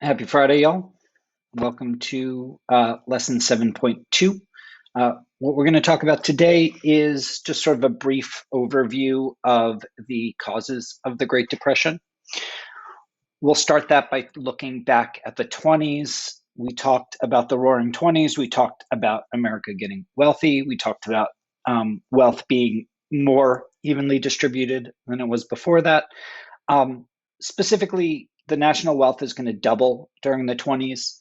Happy Friday, y'all. Welcome to lesson 7.2. What we're going to talk about today is just sort of a brief overview of the causes of the Great Depression. We'll start that by looking back at the 20s. We talked about the Roaring 20s. We talked about America getting wealthy. We talked about wealth being more evenly distributed than it was before that. Specifically, the national wealth is going to double during the 20s.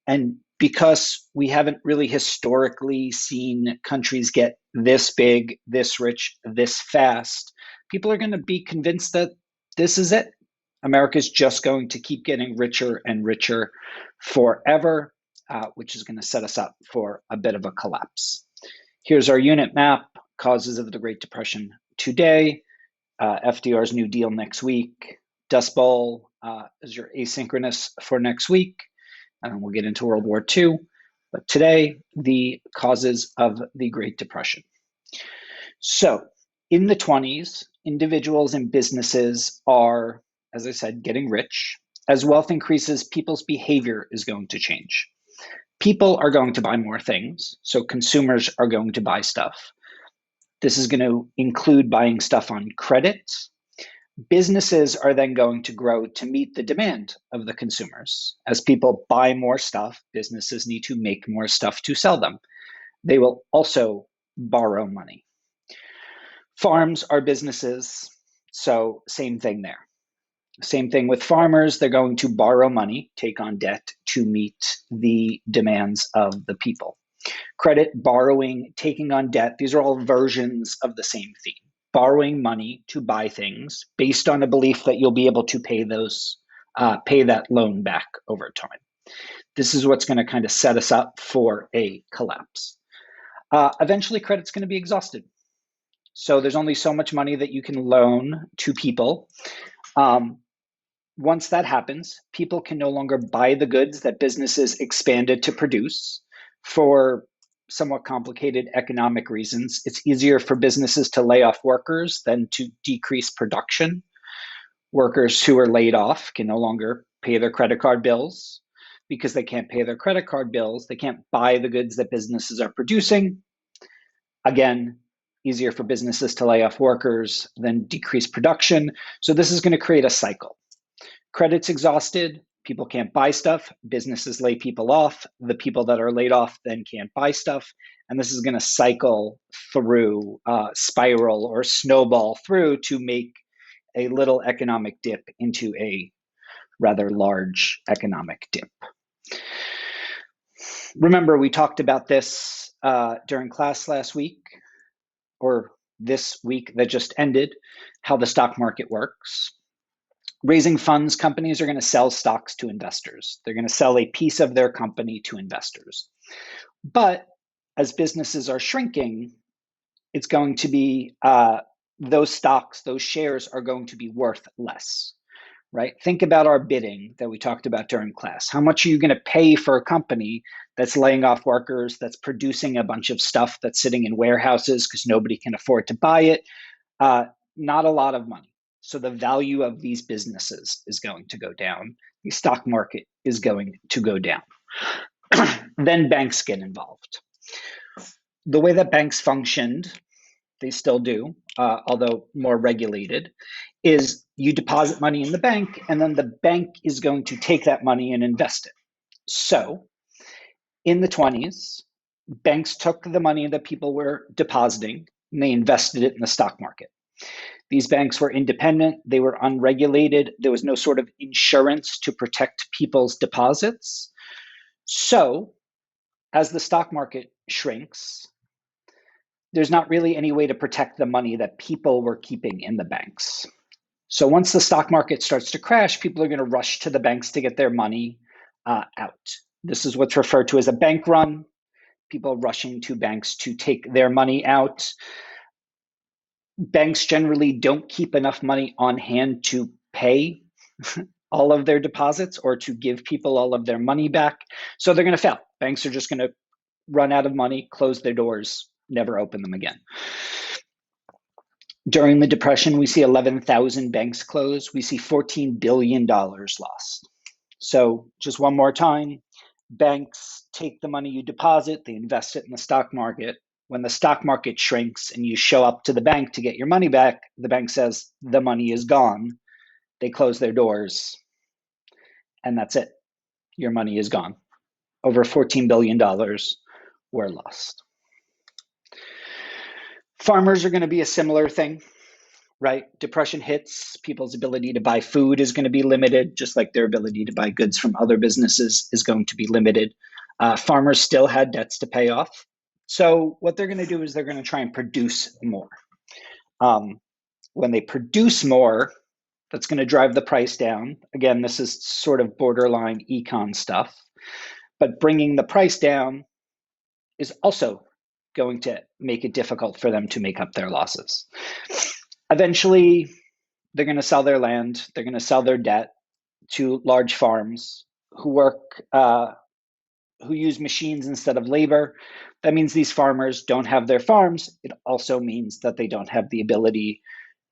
And because we haven't really historically seen countries get this big, this rich, this fast, people are going to be convinced that this is it. America's just going to keep getting richer and richer forever, which is going to set us up for a bit of a collapse. Here's our unit map, causes of the Great Depression today, FDR's New Deal next week, Dust Bowl is your asynchronous for next week, and we'll get into World War II. But today, the causes of the Great Depression. So in the 20s, individuals and businesses are, as I said, getting rich. As wealth increases, people's behavior is going to change. People are going to buy more things, so consumers are going to buy stuff. This is going to include buying stuff on credit. Businesses are then going to grow to meet the demand of the consumers. As people buy more stuff, businesses need to make more stuff to sell them. They will also borrow money. Farms are businesses, so same thing there. Same thing with farmers. They're going to borrow money, take on debt to meet the demands of the people. Credit, borrowing, taking on debt, these are all versions of the same theme. Borrowing money to buy things based on a belief that you'll be able to pay that loan back over time. This is what's going to kind of set us up for a collapse. Eventually, credit's going to be exhausted. So there's only so much money that you can loan to people. Once that happens, people can no longer buy the goods that businesses expanded to produce for somewhat complicated economic reasons. It's easier for businesses to lay off workers than to decrease production. Workers who are laid off can no longer pay their credit card bills. Because they can't pay their credit card bills, they can't buy the goods that businesses are producing. Again, easier for businesses to lay off workers than decrease production. So this is going to create a cycle. Credit's exhausted, people can't buy stuff, businesses lay people off, the people that are laid off then can't buy stuff, and this is going to cycle through, spiral or snowball through to make a little economic dip into a rather large economic dip. Remember, we talked about this during class last week, or this week that just ended, how the stock market works. Raising funds, companies are going to sell stocks to investors. They're going to sell a piece of their company to investors. But as businesses are shrinking, it's going to be those stocks, those shares are going to be worth less, right? Think about our bidding that we talked about during class. How much are you going to pay for a company that's laying off workers, that's producing a bunch of stuff that's sitting in warehouses because nobody can afford to buy it? Not a lot of money. So the value of these businesses is going to go down. The stock market is going to go down. Then banks get involved. The way that banks functioned, they still do, although more regulated, is you deposit money in the bank, and then the bank is going to take that money and invest it. So in the 20s, banks took the money that people were depositing and they invested it in the stock market. These banks were independent, they were unregulated, there was no sort of insurance to protect people's deposits. So as the stock market shrinks, there's not really any way to protect the money that people were keeping in the banks. So once the stock market starts to crash, people are going to rush to the banks to get their money out. This is what's referred to as a bank run, people rushing to banks to take their money out. Banks generally don't keep enough money on hand to pay all of their deposits or to give people all of their money back. So they're going to fail. Banks are just going to run out of money, close their doors, never open them again. During the Depression, we see 11,000 banks close. We see $14 billion lost. So just one more time, banks take the money you deposit, they invest it in the stock market. When the stock market shrinks and you show up to the bank to get your money back, the bank says the money is gone. They close their doors, and that's it. Your money is gone. Over $14 billion were lost. Farmers are going to be a similar thing, right? Depression hits, people's ability to buy food is going to be limited, just like their ability to buy goods from other businesses is going to be limited. Farmers still had debts to pay off. So what they're going to do is they're going to try and produce more. When they produce more, that's going to drive the price down. Again, this is sort of borderline econ stuff. But bringing the price down is also going to make it difficult for them to make up their losses. Eventually, they're going to sell their land. They're going to sell their debt to large farms who use machines instead of labor. That means these farmers don't have their farms. It also means that they don't have the ability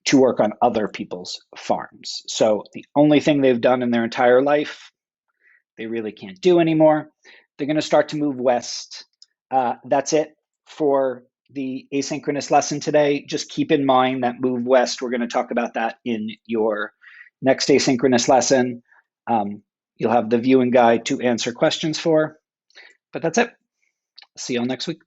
to work on other people's farms. So the only thing they've done in their entire life, they really can't do anymore. They're going to start to move west. That's it for the asynchronous lesson today. Just keep in mind that move west, we're going to talk about that in your next asynchronous lesson. You'll have the viewing guide to answer questions for, but that's it. See you all next week.